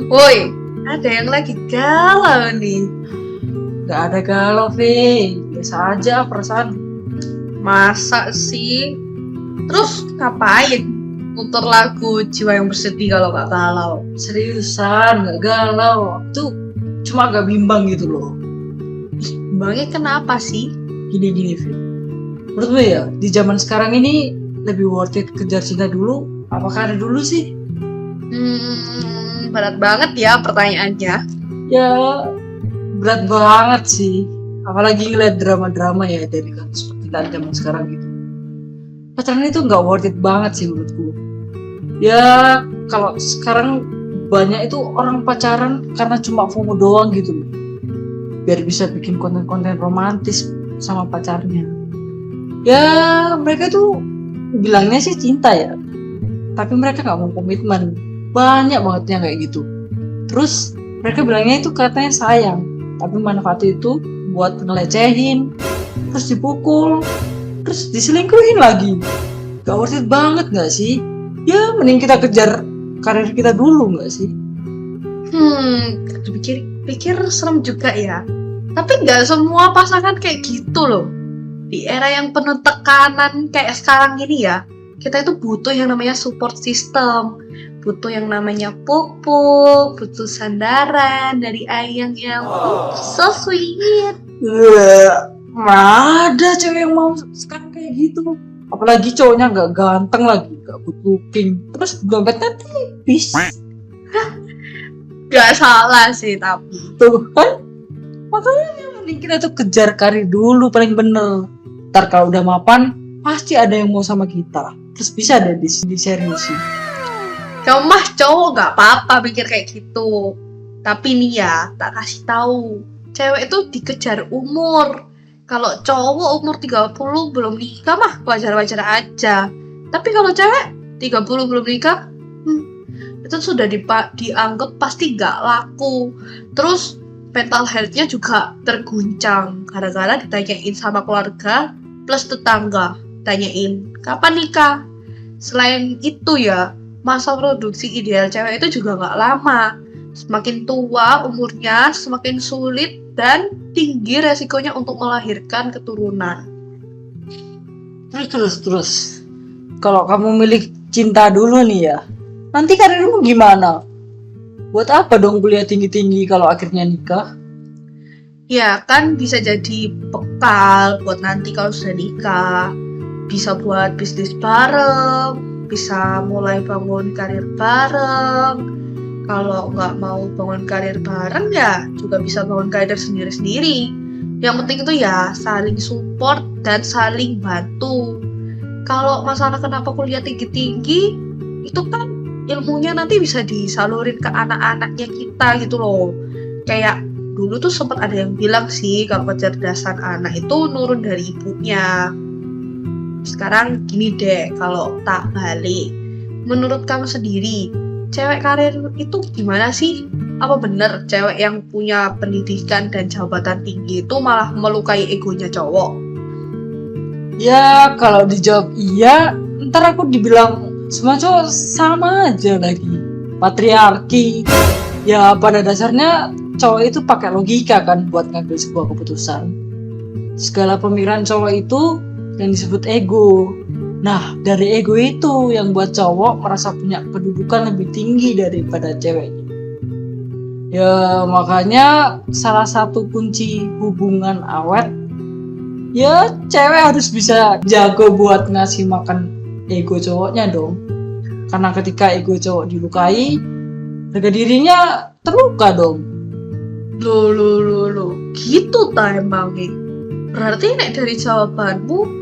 Woi, ada yang lagi galau nih. Gak ada galau, Ve. Biasa aja perasaan. Masa sih? Terus ngapain? Muter lagu Jiwa yang Bersedih kalau gak galau. Seriusan, gak galau. Tuh cuma agak bimbang gitu loh. Bimbangnya kenapa sih? Gini, Ve. Menurut gue ya, di zaman sekarang ini lebih worth it kejar cinta dulu. Apakah ada dulu sih? Berat banget ya pertanyaannya. Ya, berat banget sih. Apalagi ngeliat drama-drama ya dari kasus percintaan zaman sekarang gitu. Pacaran itu nggak worth it banget sih menurutku. Ya, kalau sekarang banyak itu orang pacaran karena cuma FOMO doang gitu loh. Biar bisa bikin konten-konten romantis sama pacarnya. Ya, mereka tuh bilangnya sih cinta ya. Tapi mereka nggak mau komitmen. Banyak banget yang kayak gitu. Terus mereka bilangnya itu katanya sayang. Tapi manfaatnya itu buat ngelecehin. Terus dipukul. Terus diselingkuhin lagi. Gak worth it banget gak sih? Ya mending kita kejar karir kita dulu gak sih? Pikir serem juga ya. Tapi nggak semua pasangan kayak gitu loh. Di era yang penuh tekanan kayak sekarang ini ya, kita itu butuh yang namanya support system, butuh yang namanya pupuk, butuh sandaran dari ayang yang so sweet. Ada cewek yang mau sekarang kayak gitu. Apalagi cowoknya gak ganteng lagi, gak good looking. Terus dompetnya tipis. Gak salah sih tapi. Tuh kan? Makanya mending kita tuh kejar karir dulu paling bener. Ntar kalau udah mapan, pasti ada yang mau sama kita. Terus bisa deh diseriusin. Kamu mah cowok gak apa-apa pikir kayak gitu. Tapi nih ya, tak kasih tahu. Cewek itu dikejar umur. Kalau cowok umur 30 belum nikah mah wajar-wajar aja. Tapi kalau cewek 30 belum nikah, itu sudah dianggap pasti gak laku. Terus mental health-nya juga terguncang gara-gara ditanyain sama keluarga plus tetangga, tanyain kapan nikah. Selain itu ya, masa produksi ideal cewek itu juga gak lama. Semakin tua umurnya, semakin sulit dan tinggi resikonya untuk melahirkan keturunan. Terus. Kalau kamu milih cinta dulu nih ya, nanti karirmu gimana? Buat apa dong kuliah tinggi-tinggi kalau akhirnya nikah? Ya kan bisa jadi bekal buat nanti kalau sudah nikah. Bisa buat bisnis bareng, bisa mulai bangun karir bareng. Kalau nggak mau bangun karir bareng ya juga bisa bangun karir sendiri-sendiri. Yang penting itu ya saling support dan saling bantu. Kalau masalah kenapa kuliah tinggi-tinggi, itu kan ilmunya nanti bisa disalurin ke anak-anaknya kita gitu loh. Kayak dulu tuh sempat ada yang bilang sih kalau kecerdasan anak itu nurun dari ibunya. Sekarang gini deh, kalau tak balik, menurut kamu sendiri, cewek karir itu gimana sih? Apa bener cewek yang punya pendidikan dan jabatan tinggi itu malah melukai egonya cowok? Ya kalau dijawab iya, ntar aku dibilang semua cowok sama aja lagi. Patriarki. Ya pada dasarnya cowok itu pakai logika kan buat ngambil sebuah keputusan. Segala pemikiran cowok itu yang disebut ego. Nah, dari ego itu yang buat cowok merasa punya kedudukan lebih tinggi daripada ceweknya. Ya, makanya salah satu kunci hubungan awet, ya cewek harus bisa jago buat ngasih makan ego cowoknya dong. Karena ketika ego cowok dilukai, harga dirinya terluka dong. Loh, gitu ta emangnya? Berarti nek dari jawabanmu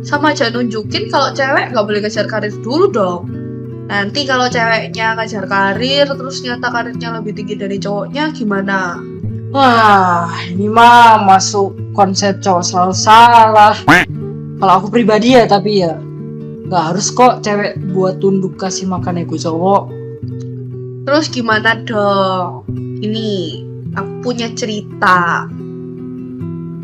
sama aja nunjukin kalau cewek gak boleh ngejar karir dulu dong. Nanti kalau ceweknya ngejar karir terus nyata karirnya lebih tinggi dari cowoknya gimana? Wah, ini mah masuk konsep cowok selalu salah. Kalau aku pribadi ya, tapi ya gak harus kok cewek buat tunduk kasih makan ego cowok. Terus gimana dong? Ini aku punya cerita.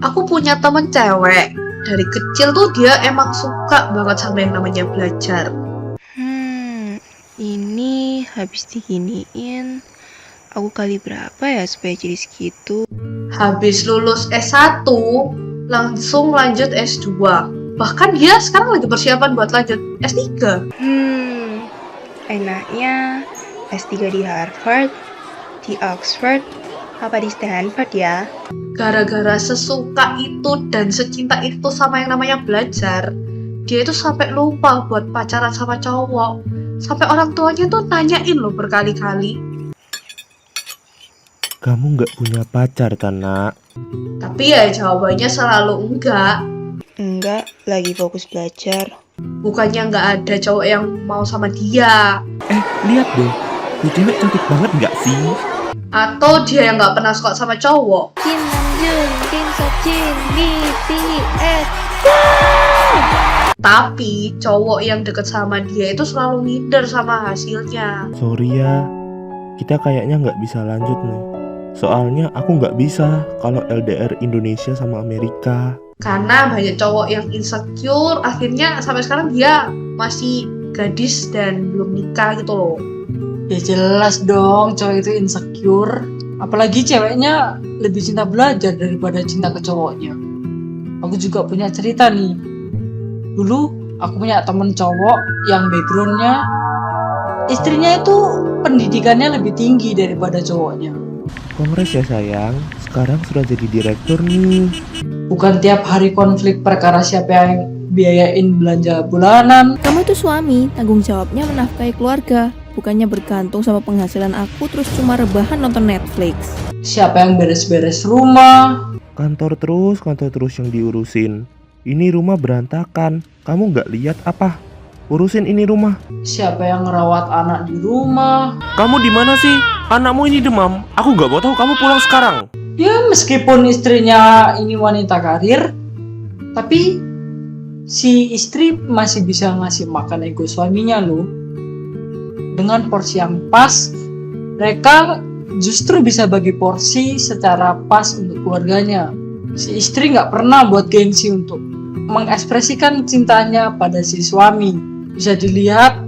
Aku punya temen cewek. Dari kecil tuh dia emang suka banget sama yang namanya belajar. Ini habis diginiin Aku kali berapa ya supaya jadi segitu? Habis lulus S1, langsung lanjut S2. Bahkan dia sekarang lagi persiapan buat lanjut S3. Enaknya S3 di Harvard, di Oxford, apa di Stanford ya? Gara-gara sesuka itu dan secinta itu sama yang namanya belajar, dia itu sampai lupa buat pacaran sama cowok. Sampai orang tuanya tuh nanyain loh berkali-kali. Kamu nggak punya pacar, Tana? Tapi ya jawabannya selalu enggak. Enggak, lagi fokus belajar. Bukannya nggak ada cowok yang mau sama dia. Lihat deh, tuh cewek cantik banget nggak sih? Atau dia yang nggak pernah suka sama cowok. Kim Namjoon, Kim Seokjin, BTS. Tapi cowok yang deket sama dia itu selalu minder sama hasilnya. Sorry ya, kita kayaknya nggak bisa lanjut nih. Soalnya aku nggak bisa kalau LDR Indonesia sama Amerika. Karena banyak cowok yang insecure, akhirnya sampai sekarang dia masih gadis dan belum nikah gitu loh. Ya jelas dong cowok itu insecure. Apalagi ceweknya lebih cinta belajar daripada cinta ke cowoknya. Aku juga punya cerita nih. Dulu aku punya temen cowok yang backgroundnya istrinya itu pendidikannya lebih tinggi daripada cowoknya. Kongres ya sayang, sekarang sudah jadi direktur nih. Bukan tiap hari konflik perkara siapa yang biayain belanja bulanan. Kamu itu suami, tanggung jawabnya menafkahi keluarga. Bukannya bergantung sama penghasilan aku terus cuma rebahan nonton Netflix. Siapa yang beres-beres rumah. Kantor terus yang diurusin. Ini rumah berantakan, kamu nggak lihat apa? Urusin ini rumah. Siapa yang ngerawat anak di rumah. Kamu di mana sih? Anakmu ini demam. Aku nggak mau tahu, kamu pulang sekarang. Ya meskipun istrinya ini wanita karir, tapi si istri masih bisa ngasih makan ego suaminya loh. Dengan porsi yang pas, mereka justru bisa bagi porsi secara pas untuk keluarganya. Si istri nggak pernah buat gengsi untuk mengekspresikan cintanya pada si suami. Bisa dilihat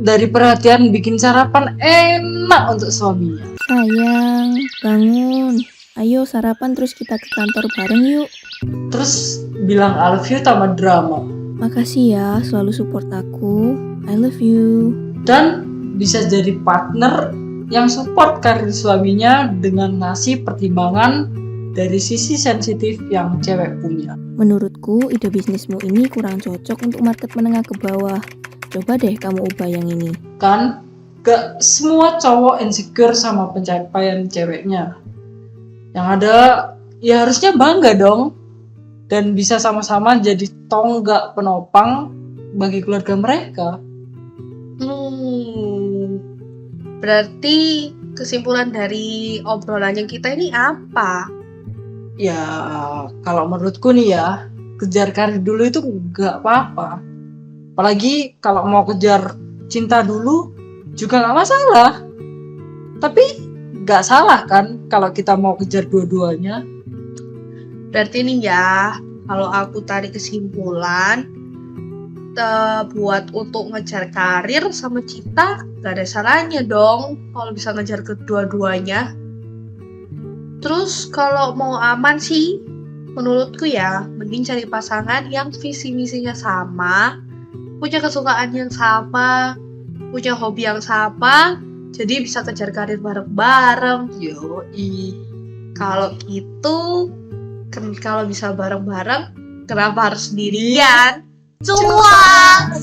dari perhatian bikin sarapan enak untuk suaminya. Sayang, bangun. Ayo sarapan terus kita ke kantor bareng yuk. Terus bilang I love you tambah drama. Makasih ya selalu support aku. I love you. Dan bisa jadi partner yang support karir suaminya dengan ngasih pertimbangan dari sisi sensitif yang cewek punya. Menurutku ide bisnismu ini kurang cocok untuk market menengah ke bawah. Coba deh kamu ubah yang ini. Kan gak semua cowok insecure sama pencapaian ceweknya. Yang ada ya harusnya bangga dong. Dan bisa sama-sama jadi tonggak penopang bagi keluarga mereka. Berarti kesimpulan dari obrolannya kita ini apa? Ya kalau menurutku nih ya, kejar karir dulu itu gak apa-apa. Apalagi kalau mau kejar cinta dulu juga gak masalah. Tapi gak salah kan kalau kita mau kejar dua-duanya. Berarti nih ya, kalau aku tarik kesimpulan, buat untuk ngejar karir sama cinta gak ada salahnya dong kalau bisa ngejar kedua-duanya. Terus kalau mau aman sih, menurutku ya mending cari pasangan yang visi misinya sama, punya kesukaan yang sama, punya hobi yang sama, jadi bisa kejar karir bareng-bareng. Yoi. Kalau gitu, kalau bisa bareng-bareng, kenapa harus sendirian? Cuak!